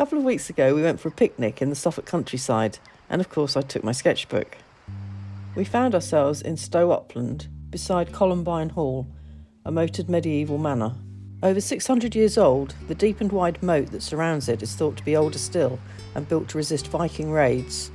couple of weeks ago we went for a picnic in the Suffolk countryside, and of course I took my sketchbook. We found ourselves in Stow Upland, beside Columbine Hall, a moated medieval manor. Over 600 years old, the deep and wide moat that surrounds it is thought to be older still and built to resist Viking raids.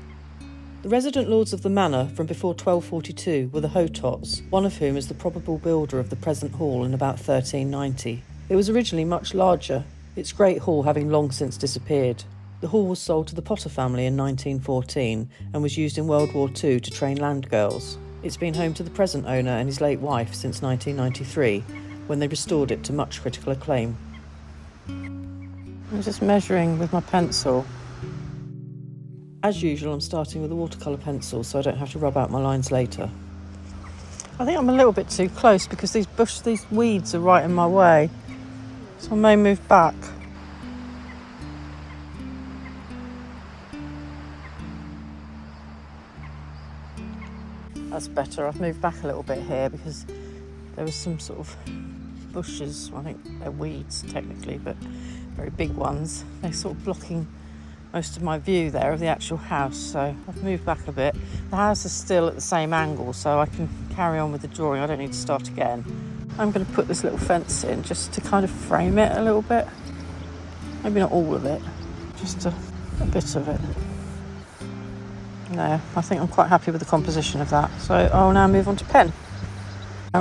The resident lords of the manor from before 1242 were the Hotots, one of whom is the probable builder of the present hall in about 1390. It was originally much larger, its great hall having long since disappeared. The hall was sold to the Potter family in 1914 and was used in World War II to train land girls. It's been home to the present owner and his late wife since 1993, when they restored it to much critical acclaim. I'm just measuring with my pencil. As usual, I'm starting with a watercolour pencil so I don't have to rub out my lines later. I think I'm a little bit too close because these weeds are right in my way, so I may move back. That's better. I've moved back a little bit here because there was some sort of bushes. I think they're weeds technically, but very big ones. They're sort of blocking most of my view there of the actual house, so I've moved back a bit. The house is still at the same angle, so I can carry on with the drawing. I don't need to start again. I'm going to put this little fence in just to kind of frame it a little bit. Maybe not all of it, just a bit of it. No, I think I'm quite happy with the composition of that. So I'll now move on to pen.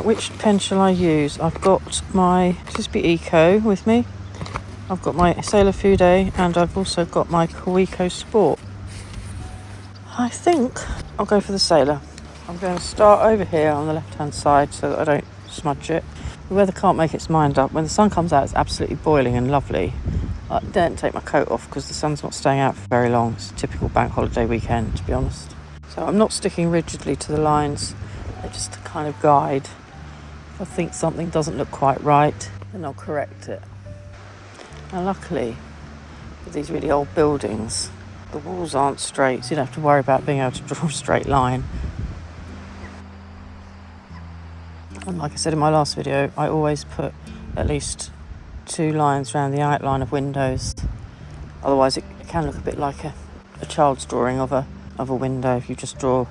Which pen shall I use? I've got my Crispy Eco with me. I've got my Sailor Fude and I've also got my Eco Sport. I think I'll go for the Sailor. I'm going to start over here on the left-hand side so that I don't smudge it. The weather can't make its mind up. When the sun comes out, it's absolutely boiling and lovely. I don't take my coat off because the sun's not staying out for very long. It's a typical bank holiday weekend, to be honest. So I'm not sticking rigidly to the lines. They're just a kind of guide. If I think something doesn't look quite right, then I'll correct it. Now, luckily, with these really old buildings, the walls aren't straight, so you don't have to worry about being able to draw a straight line. And like I said in my last video, I always put at least 2 lines around the outline of windows. Otherwise it can look a bit like a child's drawing of a window if you just draw,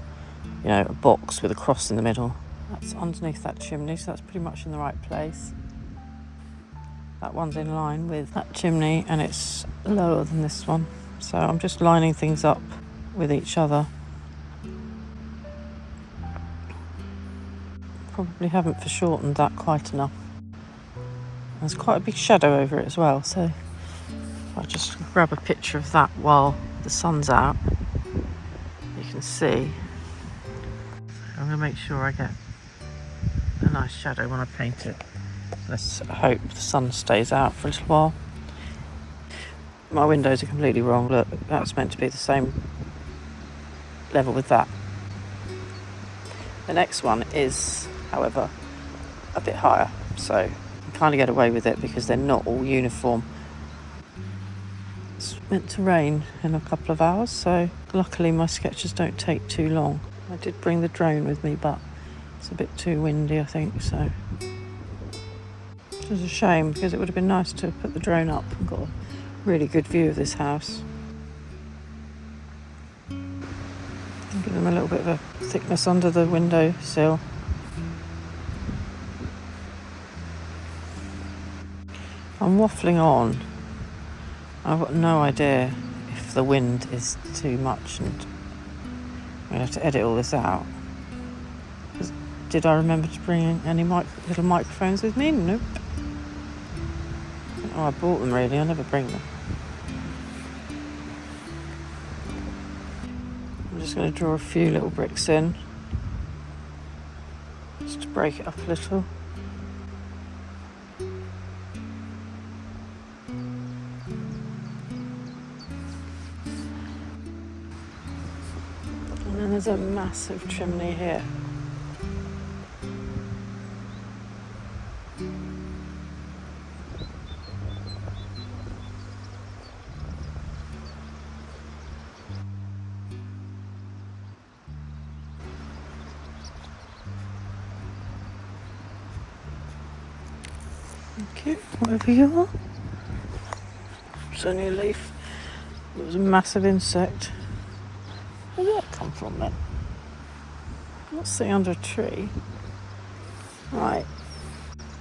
a box with a cross in the middle. That's underneath that chimney, so that's pretty much in the right place. That one's in line with that chimney and it's lower than this one. So I'm just lining things up with each other. Probably haven't foreshortened that quite enough. There's quite a big shadow over it as well, so if I just grab a picture of that while the sun's out, you can see. I'm going to make sure I get a nice shadow when I paint it. Let's hope the sun stays out for a little while. My windows are completely wrong. Look, that's meant to be the same level with that. The next one is, however, a bit higher, so I kind of get away with it because they're not all uniform. It's meant to rain in a couple of hours, so luckily my sketches don't take too long. I did bring the drone with me, but it's a bit too windy, I think, so. Which is a shame because it would have been nice to put the drone up and got a really good view of this house. Give them a little bit of a thickness under the window sill. I'm waffling on. I've got no idea if the wind is too much and I'm going to have to edit all this out. Did I remember to bring in any little microphones with me? Nope. Oh, I bought them really, I never bring them. I'm just going to draw a few little bricks in, just to break it up a little. And then there's a massive chimney here. Thank you, whatever you are. It's only a leaf. It was a massive insect. Where did that come from then? Not sitting under a tree. Right.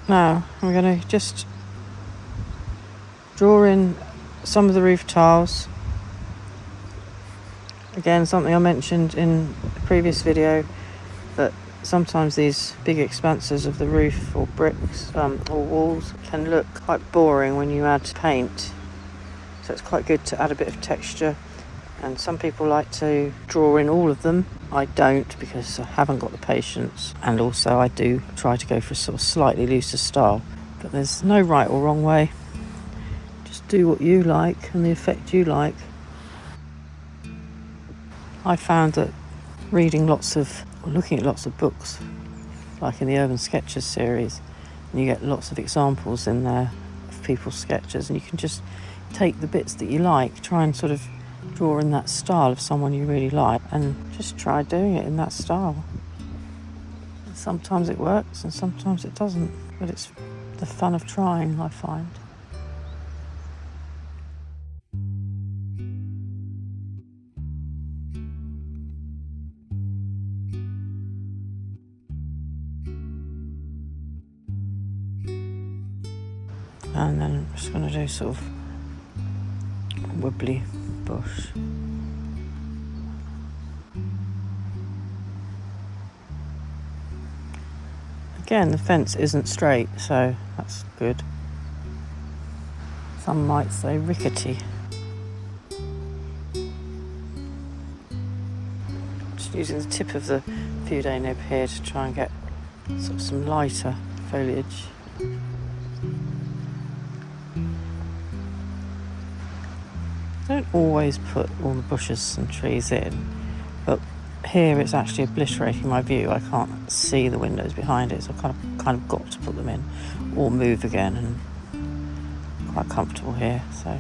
Now I'm going to just draw in some of the roof tiles. Again, something I mentioned in a previous video, that sometimes these big expanses of the roof or bricks or walls can look quite boring when you add paint. So it's quite good to add a bit of texture. And some people like to draw in all of them. I don't, because I haven't got the patience. And also I do try to go for a sort of slightly looser style. But there's no right or wrong way. Just do what you like and the effect you like. I found that looking at lots of books, like in the Urban Sketches series, and you get lots of examples in there of people's sketches, and you can just take the bits that you like, try and sort of draw in that style of someone you really like, and just try doing it in that style. And sometimes it works and sometimes it doesn't, but it's the fun of trying, I find. And then I'm just going to do sort of wibbly bush. Again, the fence isn't straight, so that's good. Some might say rickety. Just using the tip of the few-day nib here to try and get sort of some lighter foliage. I don't always put all the bushes and trees in, but here it's actually obliterating my view. I can't see the windows behind it, so I've kind of got to put them in or move again, and I'm quite comfortable here. So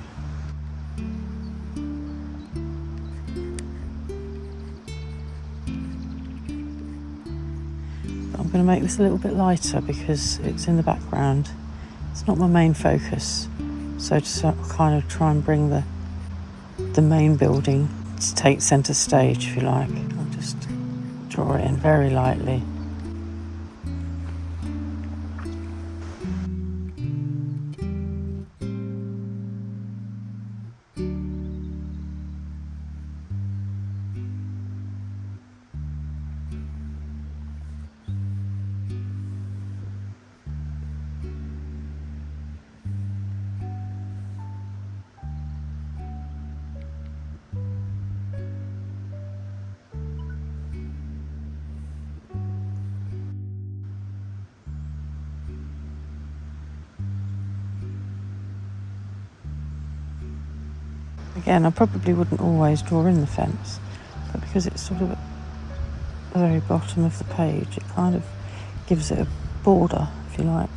I'm going to make this a little bit lighter because it's in the background. It's not my main focus, so to kind of try and bring the main building to take centre stage, if you like. I'll just draw it in very lightly. Again, I probably wouldn't always draw in the fence, but because it's sort of at the very bottom of the page, it kind of gives it a border, if you like.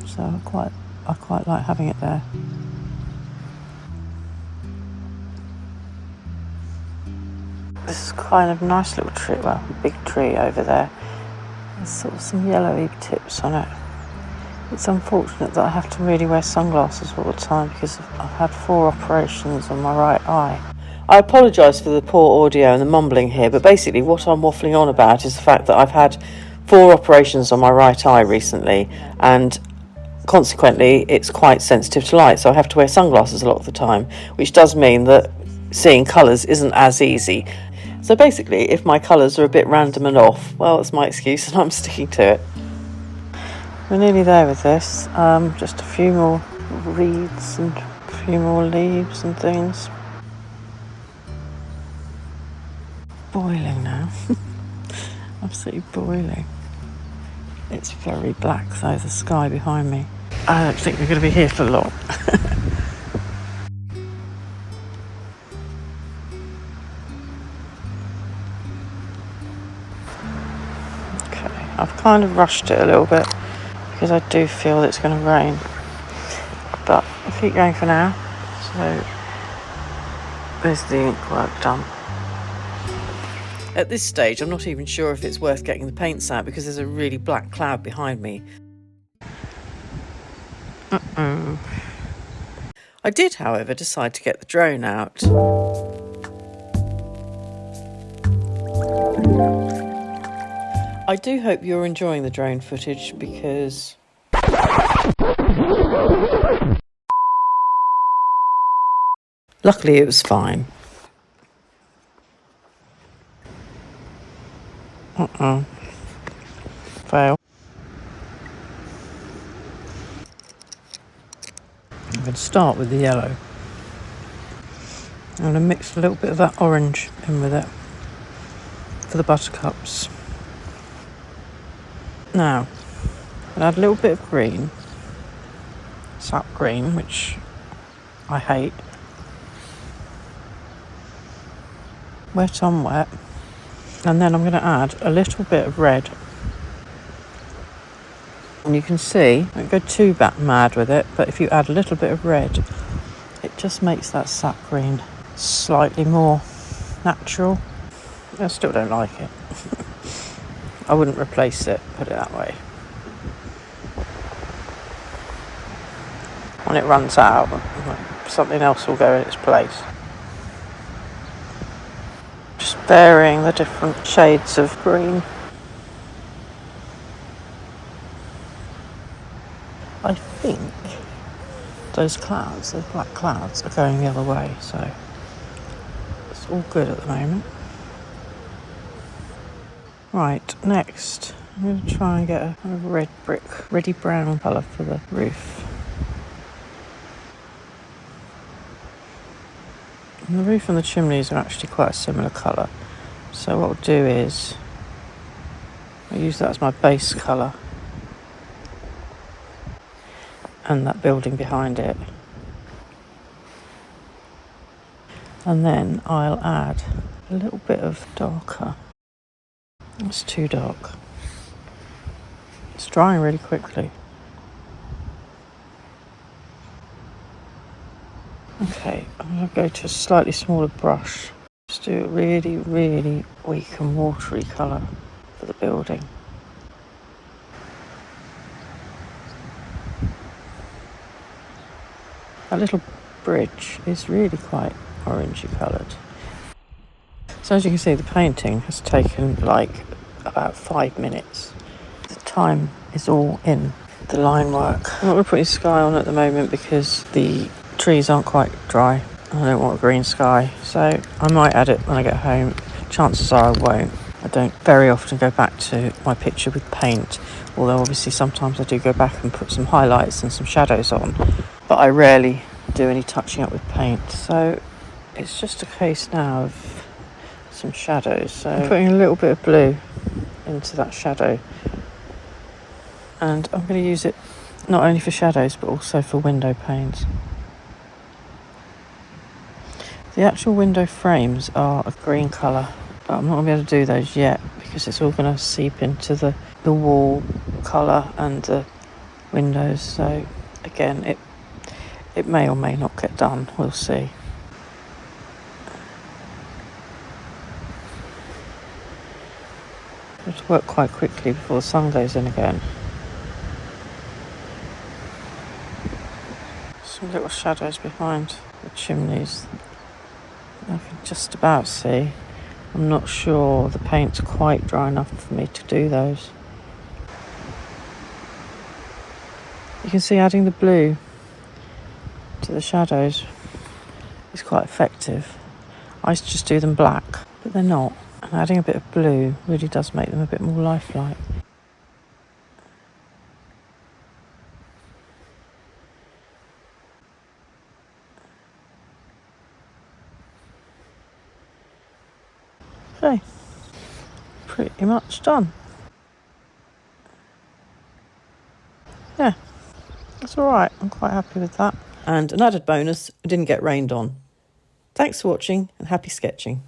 So I quite like having it there. This is kind of a nice little tree, well, big tree over there. There's sort of some yellowy tips on it. It's unfortunate that I have to really wear sunglasses all the time because I've had 4 operations on my right eye. I apologise for the poor audio and the mumbling here, but basically what I'm waffling on about is the fact that I've had 4 operations on my right eye recently, and consequently it's quite sensitive to light, so I have to wear sunglasses a lot of the time, which does mean that seeing colours isn't as easy. So basically, if my colours are a bit random and off, well, it's my excuse and I'm sticking to it. We're nearly there with this. Just a few more reeds and a few more leaves and things. Boiling now. Absolutely boiling. It's very black though, the sky behind me. I don't think we're going to be here for long. Okay, I've kind of rushed it a little bit because I do feel that it's going to rain, but I'll keep going for now. So there's the ink work done. At this stage I'm not even sure if it's worth getting the paints out because there's a really black cloud behind me. I I did, however, decide to get the drone out. I do hope you're enjoying the drone footage because luckily it was fine. Fail. I'm going to start with the yellow. I'm going to mix a little bit of that orange in with it for the buttercups. Now, I'll add a little bit of green, sap green, which I hate. Wet on wet. And then I'm going to add a little bit of red. And you can see, don't go too mad with it, but if you add a little bit of red, it just makes that sap green slightly more natural. I still don't like it. I wouldn't replace it, put it that way. When it runs out, something else will go in its place. Just varying the different shades of green. I think those clouds, those black clouds, are going the other way, so it's all good at the moment. Right, next, I'm going to try and get a kind of red brick, reddy brown colour for the roof. And the roof and the chimneys are actually quite a similar colour. So what I'll do is, I'll use that as my base colour. And that building behind it. And then I'll add a little bit of darker. It's too dark. It's drying really quickly. Okay, I'm going to go to a slightly smaller brush. Just do a really, really weak and watery colour for the building. That little bridge is really quite orangey coloured. So as you can see, the painting has taken like about 5 minutes. The time is all in the line work. I'm not going to put any sky on at the moment because the trees aren't quite dry. I don't want a green sky, so I might add it when I get home. Chances are I won't. I don't very often go back to my picture with paint, although obviously sometimes I do go back and put some highlights and some shadows on, but I rarely do any touching up with paint. So it's just a case now of some shadows. So I'm putting a little bit of blue into that shadow, and I'm going to use it not only for shadows but also for window panes. The actual window frames are a green colour, but I'm not going to be able to do those yet because it's all going to seep into the wall colour and the windows. So again, it may or may not get done, we'll see. I have to work quite quickly before the sun goes in again. Some little shadows behind the chimneys I can just about see. I'm not sure the paint's quite dry enough for me to do those. You can see adding the blue to the shadows is quite effective. I used to just do them black, but they're not. And adding a bit of blue really does make them a bit more lifelike. Okay, pretty much done. Yeah, that's all right. I'm quite happy with that. And an added bonus, it didn't get rained on. Thanks for watching and happy sketching.